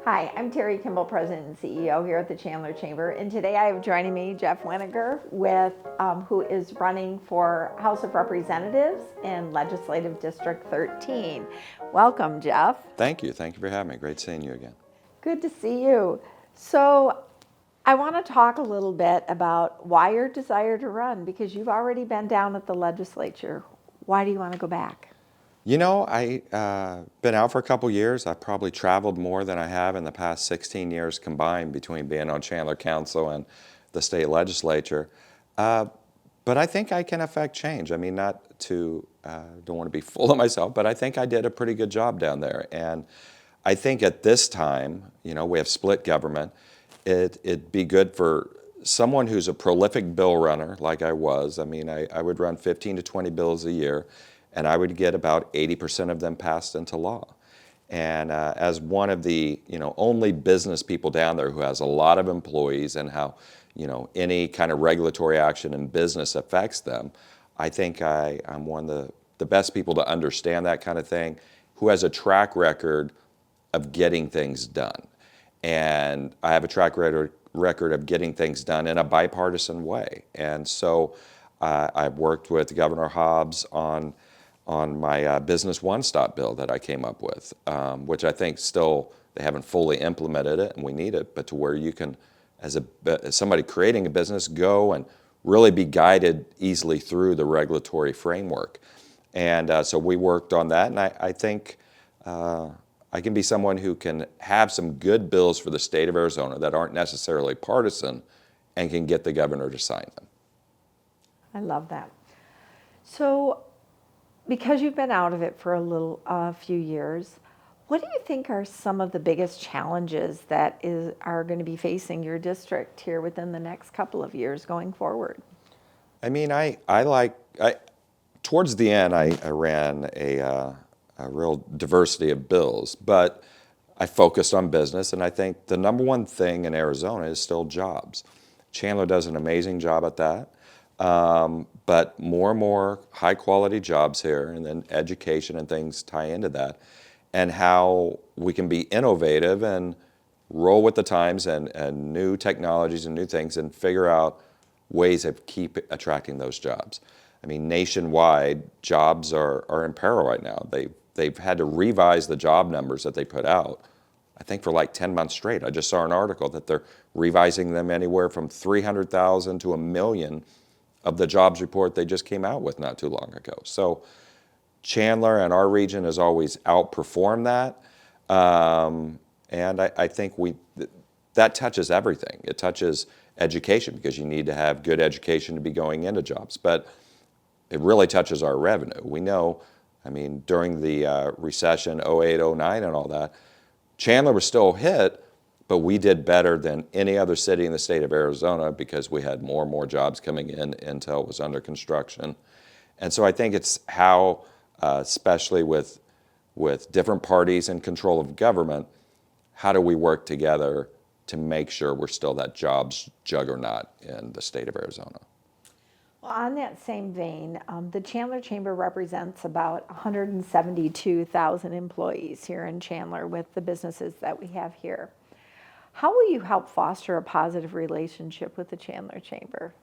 Hi, I'm Terry Kimball, President and CEO here at the Chandler Chamber, and today I have joining me Jeff Weninger, who is running for House of Representatives in Legislative District 13. Welcome, Jeff. Thank you. Thank you for having me. Great seeing you again. Good to see you. So, I want to talk a little bit about why your desire to run, because you've already been down at the legislature. Why do you want to go back? You know, I been out for a couple years. I've probably traveled more than I have in the past 16 years combined between being on Chandler Council and the state legislature. Uh, but I think I can affect change. I mean, not to, don't want to be full of myself, but I think I did a pretty good job down there. And I think at this time, we have split government. It'd be good for someone who's a prolific bill runner like I was. I mean, I would run 15 to 20 bills a year, and I would get about 80% of them passed into law. And as one of the only business people down there who has a lot of employees and how any kind of regulatory action in business affects them, I think I'm one of the best people to understand that kind of thing, who has a track record of getting things done. And I have a track record of getting things done in a bipartisan way. And so I've worked with Governor Hobbs on my business one-stop bill that I came up with, which I think still they haven't fully implemented it, and we need it, but to where you can, as somebody creating a business, go and really be guided easily through the regulatory framework. And so we worked on that, and I think I can be someone who can have some good bills for the state of Arizona that aren't necessarily partisan and can get the governor to sign them. I love that. So, because you've been out of it for a few years, what do you think are some of the biggest challenges that are going to be facing your district here within the next couple of years going forward? I mean, towards the end, I ran a real diversity of bills, but I focused on business, and I think the number one thing in Arizona is still jobs. Chandler does an amazing job at that. But more and more high quality jobs here, and then education and things tie into that, and how we can be innovative and roll with the times and new technologies and new things and figure out ways of keep attracting those jobs. I mean, nationwide, jobs are in peril right now. They've had to revise the job numbers that they put out, I think for like 10 months straight. I just saw an article that they're revising them anywhere from 300,000 to 1 million of the jobs report they just came out with not too long ago. So Chandler and our region has always outperformed that. And I think that touches everything. It touches education, because you need to have good education to be going into jobs. But it really touches our revenue. We know, I mean, during the recession, 08, 09 and all that, Chandler was still hit, but we did better than any other city in the state of Arizona because we had more and more jobs coming in. Intel was under construction. And so I think it's how, especially with different parties in control of government, how do we work together to make sure we're still that jobs juggernaut in the state of Arizona? Well, on that same vein, the Chandler Chamber represents about 172,000 employees here in Chandler with the businesses that we have here. How will you help foster a positive relationship with the Chandler Chamber?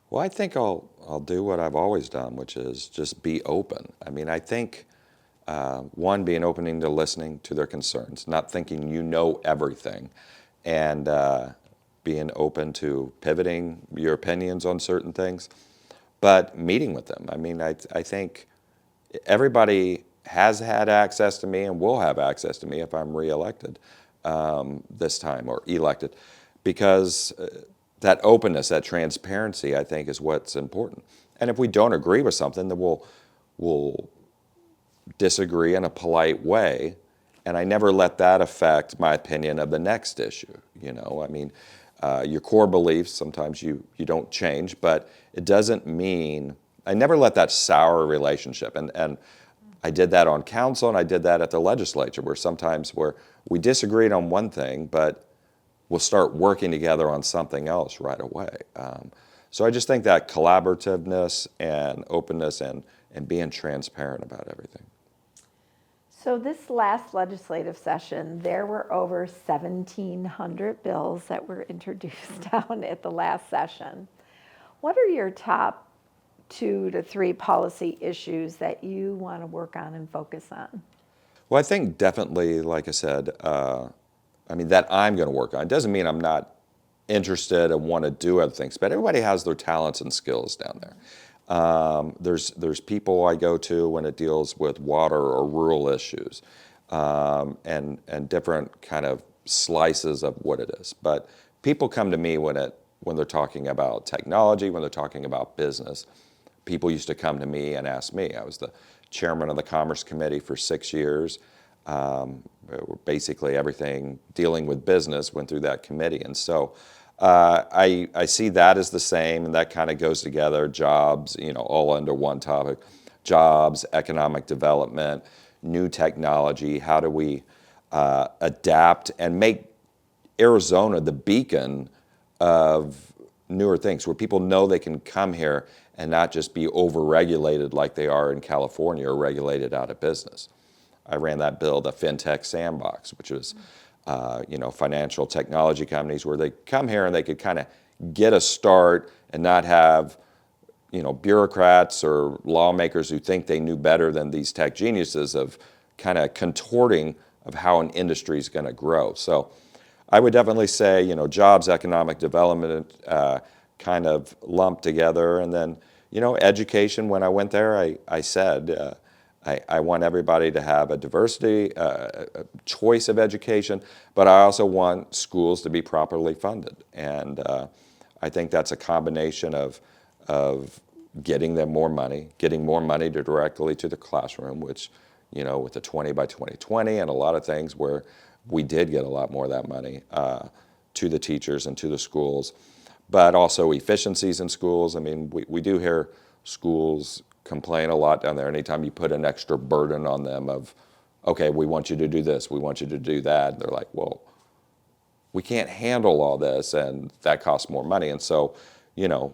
Well, I think I'll do what I've always done, which is just be open. I mean, I think one, being open to listening to their concerns, not thinking you know everything, and being open to pivoting your opinions on certain things, but meeting with them. I mean, I think everybody has had access to me and will have access to me if I'm reelected this time, or elected, because that openness, that transparency, I think, is what's important. And if we don't agree with something, then we'll disagree in a polite way, and I never let that affect my opinion of the next issue. I mean, your core beliefs, sometimes you don't change, but it doesn't mean, I never let that sour a relationship. And I did that on council, and I did that at the legislature, where we disagreed on one thing, but we'll start working together on something else right away. So I just think that collaborativeness and openness and being transparent about everything. So this last legislative session, there were over 1,700 bills that were introduced down at the last session. What are your top 2 to 3 policy issues that you want to work on and focus on? Well, I think definitely, like I said, that I'm going to work on. It doesn't mean I'm not interested and want to do other things, but everybody has their talents and skills down there. There's people I go to when it deals with water or rural issues, and different kind of slices of what it is. But people come to me when they're talking about technology, when they're talking about business. People used to come to me and ask me. I was the chairman of the Commerce Committee for 6 years. Basically, everything dealing with business went through that committee, and so I see that as the same, and that kind of goes together. Jobs, all under one topic: jobs, economic development, new technology. How do we adapt and make Arizona the beacon of newer things, where people know they can come here and not just be overregulated like they are in California or regulated out of business. I ran that bill, the FinTech Sandbox, which was, financial technology companies where they come here and they could kind of get a start and not have, bureaucrats or lawmakers who think they knew better than these tech geniuses of kind of contorting of how an industry is going to grow. So I would definitely say, jobs, economic development, kind of lumped together. And then, education. When I went there, I said, I want everybody to have a diversity, a choice of education, but I also want schools to be properly funded. And I think that's a combination of getting them more money, getting more money directly to the classroom, which, with the 20 by 2020 and a lot of things where we did get a lot more of that money to the teachers and to the schools, but also efficiencies in schools. I mean, we do hear schools complain a lot down there anytime you put an extra burden on them of, okay, we want you to do this, we want you to do that. They're like, well, we can't handle all this, and that costs more money. And so,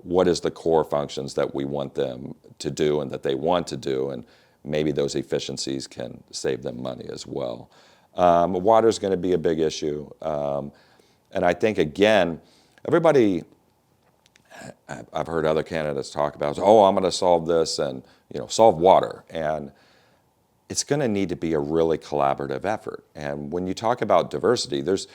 what is the core functions that we want them to do and that they want to do? And maybe those efficiencies can save them money as well. Water is going to be a big issue. And I think, again, everybody, I've heard other candidates talk about, oh, I'm going to solve this and, solve water. And it's going to need to be a really collaborative effort. And when you talk about diversity, there's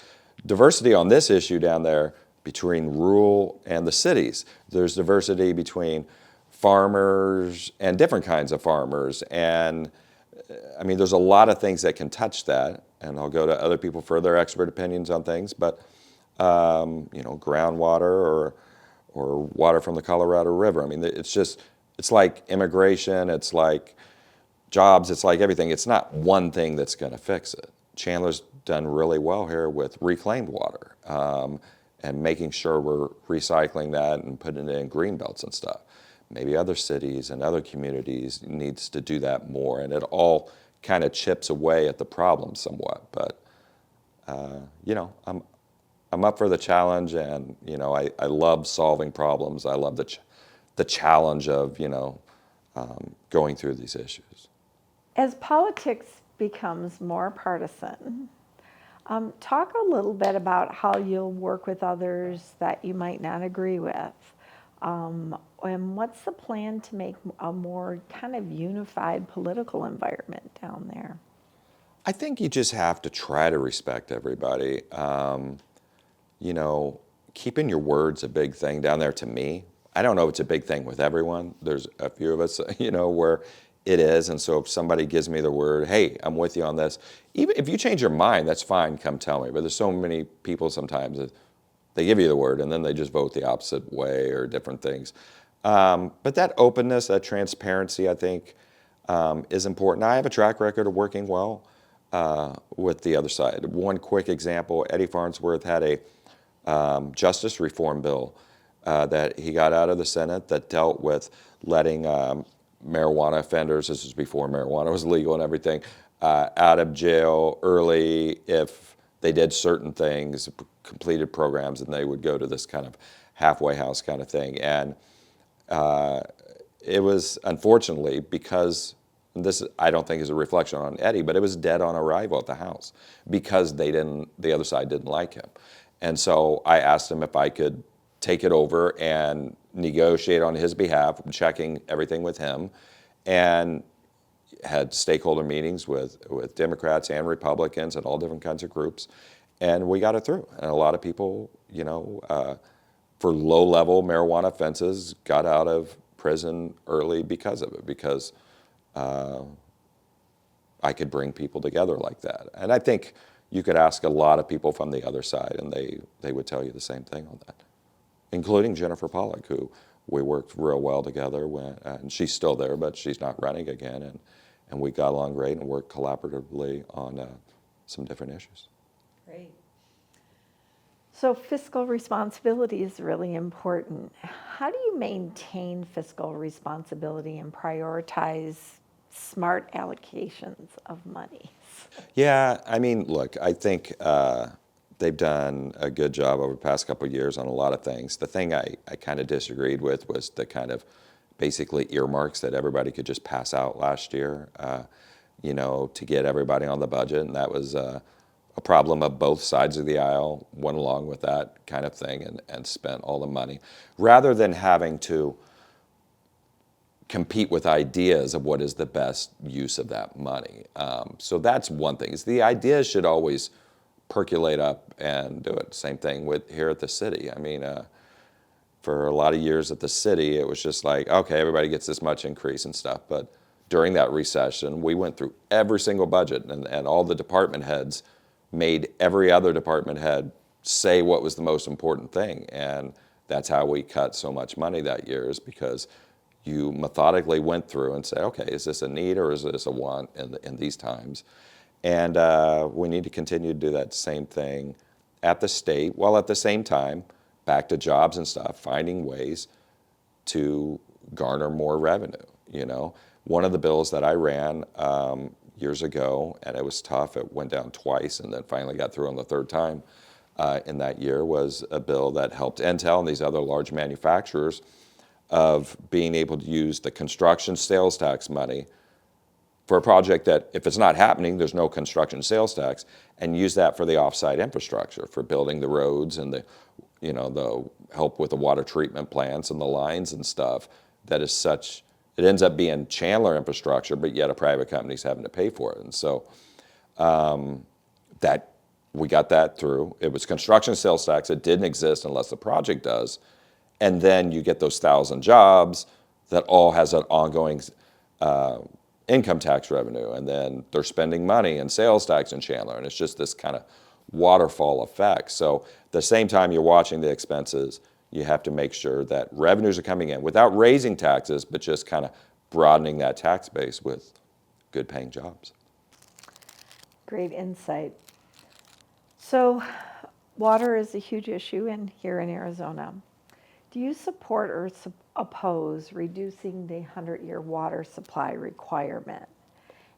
diversity on this issue down there between rural and the cities. There's diversity between farmers and different kinds of farmers. And there's a lot of things that can touch that. And I'll go to other people for their expert opinions on things. But, groundwater or water from the Colorado River. It's like immigration, it's like jobs, it's like everything. It's not one thing that's going to fix it. Chandler's done really well here with reclaimed water, and making sure we're recycling that and putting it in green belts and stuff. Maybe other cities and other communities needs to do that more, and it all kind of chips away at the problem somewhat. But I'm up for the challenge, and I love solving problems. I love the challenge of going through these issues. As politics becomes more partisan, talk a little bit about how you'll work with others that you might not agree with. And what's the plan to make a more kind of unified political environment down there? I think you just have to try to respect everybody. Keeping your word's a big thing down there to me. I don't know if it's a big thing with everyone. There's a few of us, where it is. And so if somebody gives me the word, hey, I'm with you on this, even if you change your mind, that's fine, come tell me. But there's so many people sometimes that they give you the word and then they just vote the opposite way or different things. But that openness, that transparency, I think, is important. I have a track record of working well with the other side. One quick example, Eddie Farnsworth had a justice reform bill that he got out of the Senate that dealt with letting marijuana offenders, this was before marijuana was legal and everything, out of jail early if they did certain things, completed programs, and they would go to this kind of halfway house kind of thing. And it was, unfortunately, because and this I don't think is a reflection on Eddie, but it was dead on arrival at the House because the other side didn't like him. And so I asked him if I could take it over and negotiate on his behalf, checking everything with him, and had stakeholder meetings with Democrats and Republicans and all different kinds of groups, and we got it through. And a lot of people, for low-level marijuana offenses, got out of prison early because of it, because I could bring people together like that. And I think you could ask a lot of people from the other side, and they would tell you the same thing on that, including Jennifer Pollock, who we worked real well together and she's still there, but she's not running again. And we got along great and worked collaboratively on some different issues. Great. So fiscal responsibility is really important. How do you maintain fiscal responsibility and prioritize smart allocations of money? Yeah, I mean, look, I think they've done a good job over the past couple of years on a lot of things. The thing I kind of disagreed with was the kind of basically earmarks that everybody could just pass out last year, to get everybody on the budget. And that was a problem of both sides of the aisle, went along with that kind of thing and spent all the money, rather than having to compete with ideas of what is the best use of that money. So that's one thing. Is the ideas should always percolate up and do it. Same thing with here at the city. I mean, for a lot of years at the city, it was just like, okay, everybody gets this much increase and stuff. But during that recession, we went through every single budget, and all the department heads made every other department head say what was the most important thing. And that's how we cut so much money that year, is because you methodically went through and said, okay, is this a need or is this a want in these times? And we need to continue to do that same thing at the state, while at the same time, back to jobs and stuff, finding ways to garner more revenue. One of the bills that I ran years ago, and it was tough, it went down twice and then finally got through on the third time in that year, was a bill that helped Intel and these other large manufacturers of being able to use the construction sales tax money for a project that, if it's not happening, there's no construction sales tax, and use that for the offsite infrastructure, for building the roads and the help with the water treatment plants and the lines and stuff. That is such, it ends up being Chandler infrastructure, but yet a private company's having to pay for it. And so that we got that through. It was construction sales tax. It didn't exist unless the project does. And then you get those 1,000 jobs that all has an ongoing income tax revenue, and then they're spending money in sales tax in Chandler, and it's just this kind of waterfall effect. So at the same time you're watching the expenses, you have to make sure that revenues are coming in without raising taxes, but just kind of broadening that tax base with good paying jobs. Great insight. So water is a huge issue here in Arizona. Do you support or oppose reducing the 100-year water supply requirement?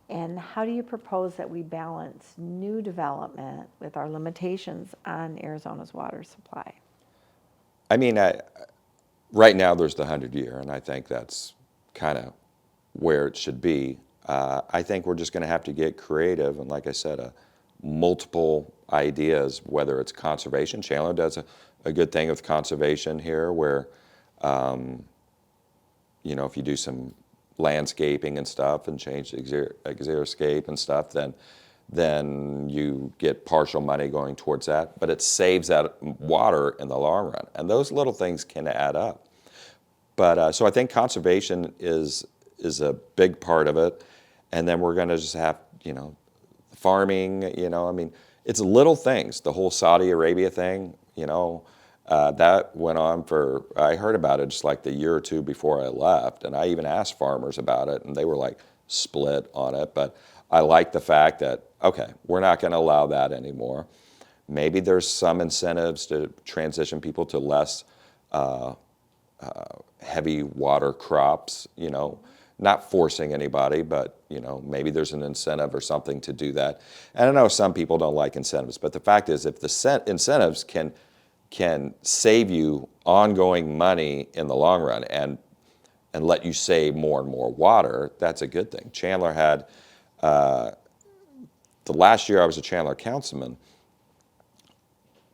And how do you propose that we balance new development with our limitations on Arizona's water supply? I mean, right now there's the 100-year, and I think that's kind of where it should be. I think we're just going to have to get creative, and like I said, multiple ideas, whether it's conservation. Chandler does a good thing with conservation here, where if you do some landscaping and stuff and change the xeriscape and stuff, then you get partial money going towards that, but it saves that water in the long run, and those little things can add up. But so I think conservation is a big part of it, and then we're going to just have farming. I mean, it's little things. The whole Saudi Arabia thing, that went on for, I heard about it just like the year or two before I left, and I even asked farmers about it, and they were like split on it. But I like the fact that, okay, we're not going to allow that anymore. Maybe there's some incentives to transition people to less heavy water crops, not forcing anybody, but maybe there's an incentive or something to do that. And I know some people don't like incentives, but the fact is, if the incentives can save you ongoing money in the long run, and and let you save more and more water, that's a good thing. Chandler had, the last year I was a Chandler councilman,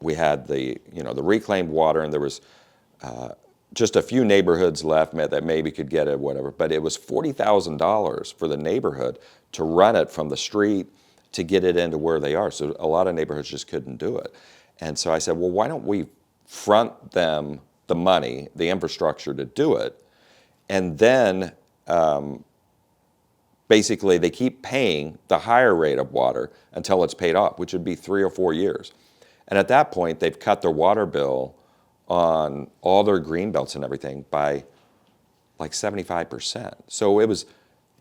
we had the reclaimed water, and there was just a few neighborhoods left that maybe could get it, whatever. But it was $40,000 for the neighborhood to run it from the street to get it into where they are. So a lot of neighborhoods just couldn't do it. And so I said, well, why don't we front them the money, the infrastructure to do it, and then basically they keep paying the higher rate of water until it's paid off, which would be 3 or 4 years. And at that point, they've cut their water bill on all their green belts and everything by like 75%. So it was,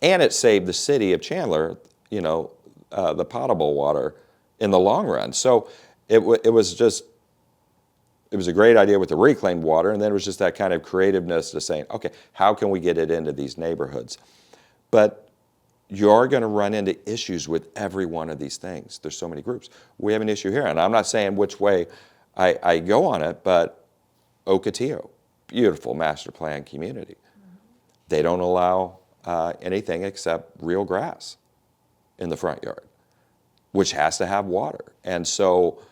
and it saved the city of Chandler, the potable water in the long run. So it was a great idea with the reclaimed water, and then it was just that kind of creativeness to saying, okay, how can we get it into these neighborhoods? But you are going to run into issues with every one of these things. There's so many groups. We have an issue here, and I'm not saying which way I go on it, but Ocotillo, beautiful master plan community. They don't allow anything except real grass in the front yard, which has to have water. And so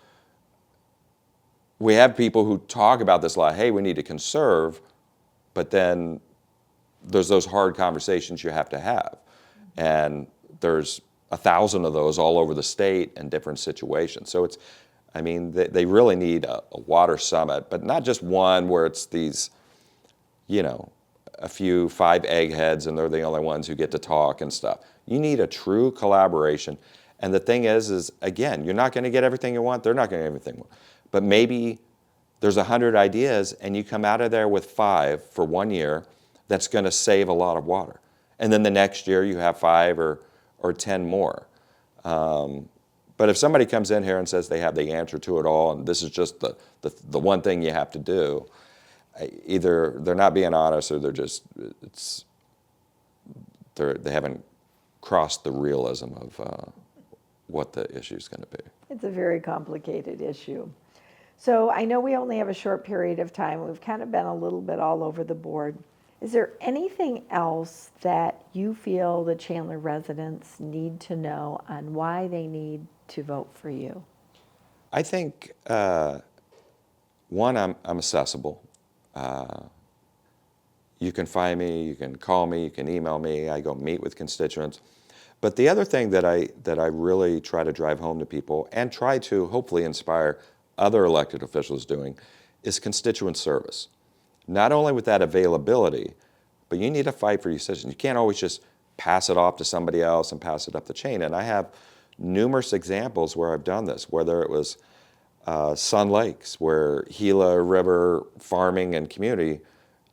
we have people who talk about this a lot, hey, we need to conserve, but then there's those hard conversations you have to have. And there's 1,000 of those all over the state in different situations. So they really need a water summit, but not just one where it's these, a few 5 eggheads and they're the only ones who get to talk and stuff. You need a true collaboration. And the thing is again, you're not going to get everything you want. They're not going to get everything you want. But maybe there's 100 ideas and you come out of there with 5 for 1 year that's going to save a lot of water. And then the next year you have 5 or 10 more. But if somebody comes in here and says they have the answer to it all and this is just the one thing you have to do, either they're not being honest or they haven't crossed the realism of what the issue is going to be. It's a very complicated issue. So I know we only have a short period of time. We've kind of been a little bit all over the board. Is there anything else that you feel the Chandler residents need to know on why they need to vote for you? I think, one, I'm accessible. You can find me, you can call me, you can email me. I go meet with constituents. But the other thing that I really try to drive home to people and try to hopefully inspire other elected officials doing is constituent service. Not only with that availability, but you need to fight for your citizens. You can't always just pass it off to somebody else and pass it up the chain. And I have numerous examples where I've done this, whether it was Sun Lakes, where Gila River farming and community,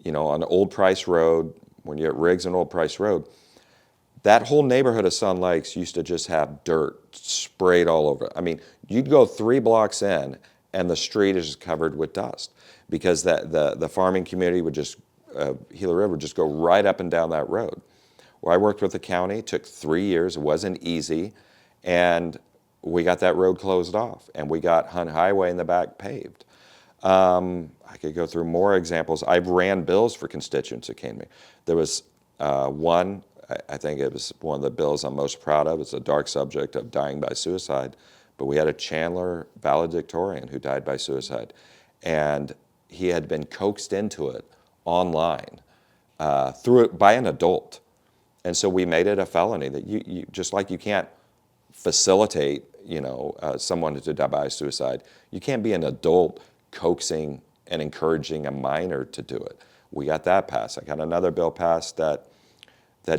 on Old Price Road, when you're at Riggs and Old Price Road, that whole neighborhood of Sun Lakes used to just have dirt sprayed all over. I mean, you'd go 3 blocks in and the street is just covered with dust because the farming community would just, Gila River would just go right up and down that road. Well, I worked with the county, it took 3 years, it wasn't easy, and we got that road closed off and we got Hunt Highway in the back paved. I could go through more examples. I've ran bills for constituents that came to me. There was one, I think it was one of the bills I'm most proud of. It's a dark subject of dying by suicide, but we had a Chandler valedictorian who died by suicide, and he had been coaxed into it online through it by an adult. And so we made it a felony that you just like you can't facilitate, someone to die by suicide. You can't be an adult coaxing and encouraging a minor to do it. We got that passed. I got another bill passed that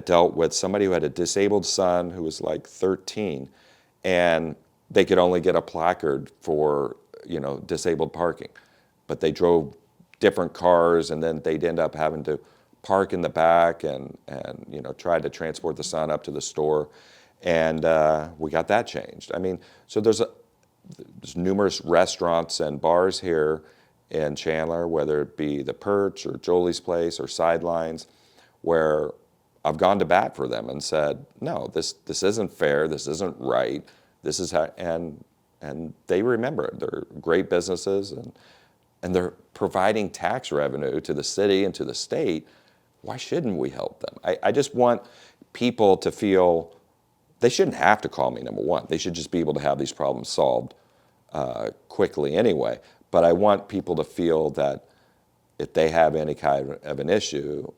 dealt with somebody who had a disabled son who was like 13, and they could only get a placard for, disabled parking. But they drove different cars, and then they'd end up having to park in the back and try to transport the son up to the store. And we got that changed. I mean, so there's numerous restaurants and bars here in Chandler, whether it be the Perch or Jolie's Place or Sidelines, where I've gone to bat for them and said, no, this isn't fair, this isn't right, this is how, and they remember it. They're great businesses and they're providing tax revenue to the city and to the state. why shouldn't we help them? I just want people to feel they shouldn't have to call me, number one. They should just be able to have these problems solved quickly anyway. But I want people to feel that if they have any kind of an issue,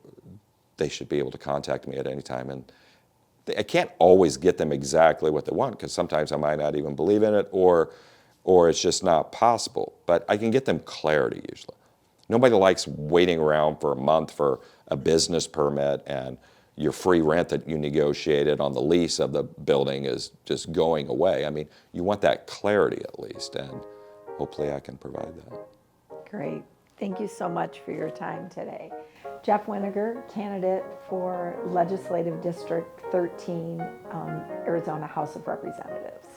they should be able to contact me at any time. And I can't always get them exactly what they want, because sometimes I might not even believe in it, or it's just not possible. But I can get them clarity usually. Nobody likes waiting around for a month for a business permit and your free rent that you negotiated on the lease of the building is just going away. I mean, you want that clarity at least, and hopefully I can provide that. Great. Thank you so much for your time today. Jeff Weninger, candidate for Legislative District 13, Arizona House of Representatives.